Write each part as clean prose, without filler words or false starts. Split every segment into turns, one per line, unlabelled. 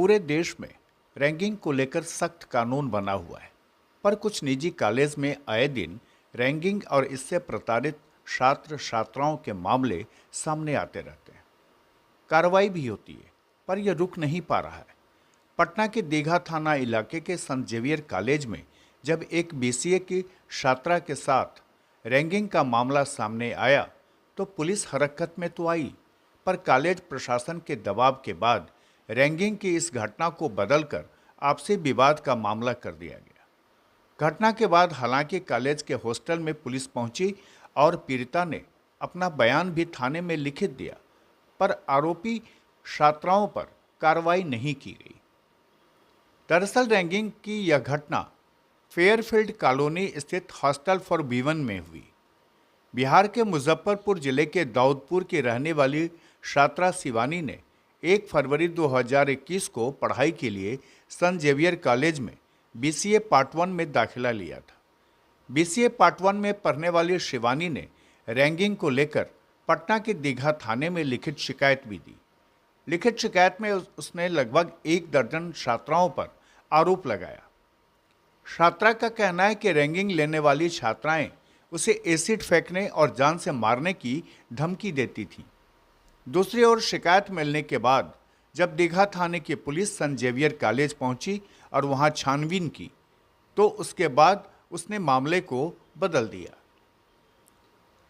पूरे देश में रैंकिंग को लेकर सख्त कानून बना हुआ है, पर कुछ निजी कॉलेज में आए दिन रैंकिंग और इससे प्रताड़ित छात्र छात्राओं के मामले सामने आते रहते हैं। कार्रवाई भी होती है, पर यह रुक नहीं पा रहा है। पटना के दीघा थाना इलाके के संत जेवियर कॉलेज में जब एक बीसीए की छात्रा के साथ रैंकिंग का मामला सामने आया तो पुलिस हरकत में तो आई, पर कॉलेज प्रशासन के दबाव के बाद रैंकिंग की इस घटना को बदलकर आपसी विवाद का मामला कर दिया गया। घटना के बाद हालांकि कॉलेज के हॉस्टल में पुलिस पहुंची और पीड़िता ने अपना बयान भी थाने में लिखित दिया, पर आरोपी छात्राओं पर कार्रवाई नहीं की गई। दरअसल रैंकिंग की यह घटना फेयरफील्ड कॉलोनी स्थित हॉस्टल फॉर वीमेन में हुई। बिहार के मुजफ्फरपुर जिले के दाऊदपुर की रहने वाली छात्रा शिवानी ने 1 फरवरी 2021 को पढ़ाई के लिए संत जेवियर कॉलेज में बीसीए पार्ट 1 में दाखिला लिया था। बीसीए पार्ट 1 में पढ़ने वाली शिवानी ने रैंकिंग को लेकर पटना के दीघा थाने में लिखित शिकायत भी दी। लिखित शिकायत में उसने लगभग 1 दर्जन छात्राओं पर आरोप लगाया। छात्रा का कहना है कि रैंकिंग लेने वाली छात्राएं उसे एसिड फेंकने और जान से मारने की धमकी देती थीं। दूसरी ओर शिकायत मिलने के बाद जब दीघा थाने की पुलिस संत जेवियर कॉलेज पहुंची और वहां छानबीन की तो उसके बाद उसने मामले को बदल दिया।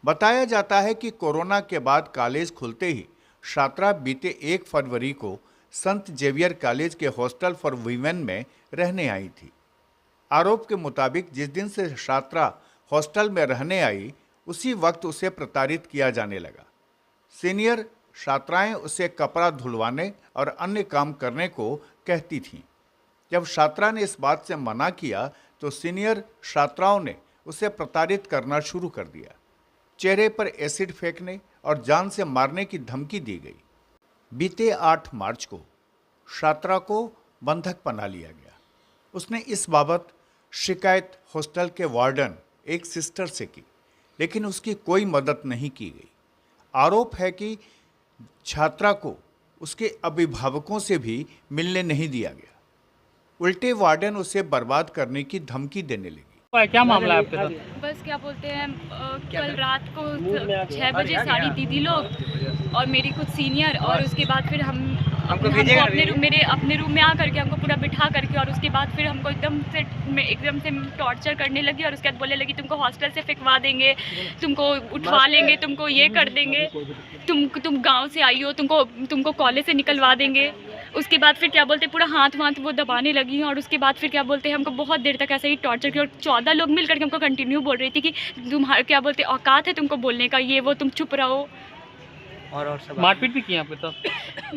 बताया जाता है कि कोरोना के बाद कॉलेज खुलते ही छात्रा बीते 1 फरवरी को संत जेवियर कॉलेज के हॉस्टल फॉर वीमेन में रहने आई थी। आरोप के मुताबिक जिस दिन से छात्रा हॉस्टल में रहने आई उसी वक्त उसे प्रताड़ित किया जाने लगा। सीनियर छात्राएं उसे कपड़ा धुलवाने और अन्य काम करने को कहती थीं। जब छात्रा ने इस बात से मना किया तो सीनियर छात्राओं ने उसे प्रताड़ित करना शुरू कर दिया। चेहरे पर एसिड फेंकने और जान से मारने की धमकी दी गई। बीते 8 मार्च को छात्रा को बंधक बना लिया गया। उसने इस बाबत शिकायत हॉस्टल के वार्डन एक सिस्टर से की, लेकिन उसकी कोई मदद नहीं की गई। आरोप है कि छात्रा को उसके अभिभावकों से भी मिलने नहीं दिया गया। उल्टे वार्डन उसे बर्बाद करने की धमकी देने लगी।
क्या मामला है आपके साथ?
बस क्या बोलते हैं, कल रात को 6 बजे सारी दीदी लोग और मेरी कुछ सीनियर और उसके बाद फिर हमको अपने रूम में आ करके हमको पूरा बिठा करके और उसके बाद फिर हमको एकदम से टॉर्चर करने लगी और उसके बाद बोलने लगी तुमको हॉस्टल से फेंकवा देंगे, तुमको उठवा लेंगे, तुमको ये कर देंगे, तुम गांव से आई हो, तुमको कॉलेज से निकलवा देंगे। उसके बाद फिर क्या बोलते पूरा हाथ वो दबाने लगी और उसके बाद फिर क्या बोलते हमको बहुत देर तक ऐसे ही टॉर्चर किया और 14 लोग मिल करके हमको कंटिन्यू बोल रही थी कि तुम्हारा क्या बोलते औकात है तुमको बोलने का, ये वो, तुम चुप रहो।
और सब मारपीट भी की आपके तो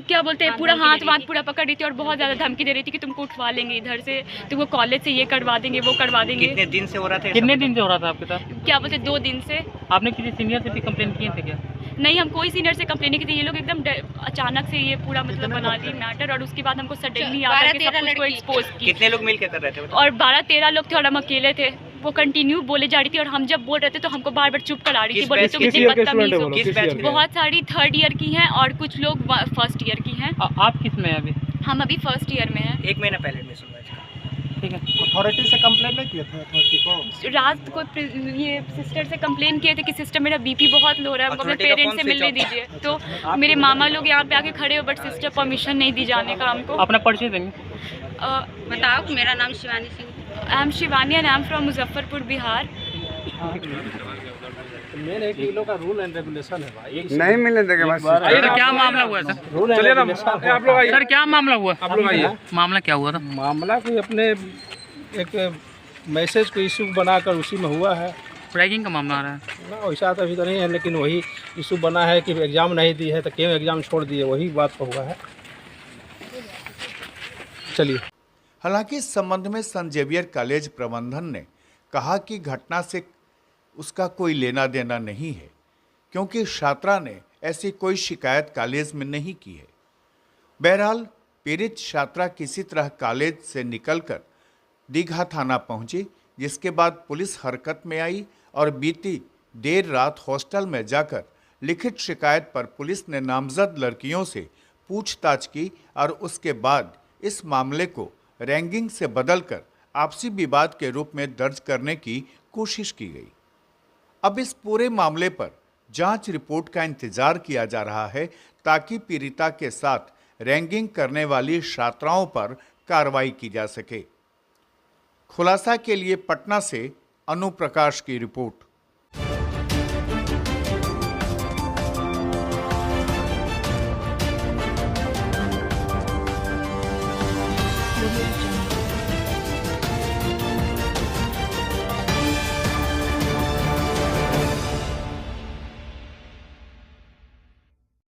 क्या बोलते हैं पूरा हाथ पूरा पकड़ रही थी और बहुत ज़्यादा धमकी दे रही थी कि तुमको उठवा लेंगे इधर से, तुमको कॉलेज से ये करवा देंगे, वो करवा देंगे।
कितने दिन से हो रहा था आपके साथ?
क्या बोलते 2 दिन से।
आपने किसी सीनियर से भी कंप्लेन किए थे क्या?
नहीं, हम कोई सीनियर से कंप्लेन नहीं की थी। ये लोग एकदम अचानक से ये पूरा मतलब बना दी मैटर और उसके बाद हमको सडनली आकर के सब कुछ को एक्सपोज की।
कितने लोग मिलकर कर रहे थे?
और 12-13 लोग थे और हम अकेले थे। वो कंटिन्यू बोले जा रही थी और हम जब बोल रहे थे तो हमको बार बार चुप करा रही थी, बोल रही तुम इतनी बदतमीज हो। बहुत सारी 3rd ईयर की हैं और कुछ लोग 1st ईयर की हैं।
आप किस में हैं अभी?
हम अभी 1st ईयर में हैं।
1 महीना पहले एडमिशन हुआ है। ठीक है।
अथॉरिटी से कंप्लेन नहीं किए थे? अथॉरिटी को
रात को ये सिस्टर से कंप्लेन किए थे कि सिस्टर मेरा बीपी बहुत लो रहा है, हमको अपने पेरेंट्स से मिलने दीजिए। तो मेरे मामा लोग यहाँ पे आके खड़े हो बट सिस्टर परमिशन नहीं दी जाने का हमको।
अपना परिचय देंगे?
बताओ। मेरा नाम Shivani Singh.
I am Shivani and I am from Muzaffarpur, Bihar.
Main एक किलो का रूल एंड रेगुलेशन है भाई,
नहीं मिलने देंगे बस।
क्या मामला हुआ सर?
चलिए ना आप लोग आइए।
सर क्या मामला हुआ?
आप लोग आइए।
मामला क्या हुआ था?
मामला कोई अपने एक मैसेज को इशू बनाकर उसी में हुआ है।
रैगिंग का मामला आ रहा है
ना? वैसा तो अभी तो नहीं है, लेकिन वही इशू बना है कि एग्ज़ाम नहीं दी है तो क्यों एग्ज़ाम छोड़ दिए, वही बात पर हुआ है। चलिए।
हालांकि इस संबंध में संत जेवियर कॉलेज प्रबंधन ने कहा कि घटना से उसका कोई लेना देना नहीं है, क्योंकि छात्रा ने ऐसी कोई शिकायत कॉलेज में नहीं की है। बहरहाल पीड़ित छात्रा किसी तरह कॉलेज से निकलकर दीघा थाना पहुंची, जिसके बाद पुलिस हरकत में आई और बीती देर रात हॉस्टल में जाकर लिखित शिकायत पर पुलिस ने नामजद लड़कियों से पूछताछ की और उसके बाद इस मामले को रैंगिंग से बदलकर आपसी विवाद के रूप में दर्ज करने की कोशिश की गई। अब इस पूरे मामले पर जांच रिपोर्ट का इंतजार किया जा रहा है ताकि पीड़िता के साथ रैंगिंग करने वाली छात्राओं पर कार्रवाई की जा सके। खुलासा के लिए पटना से अनु प्रकाश की रिपोर्ट।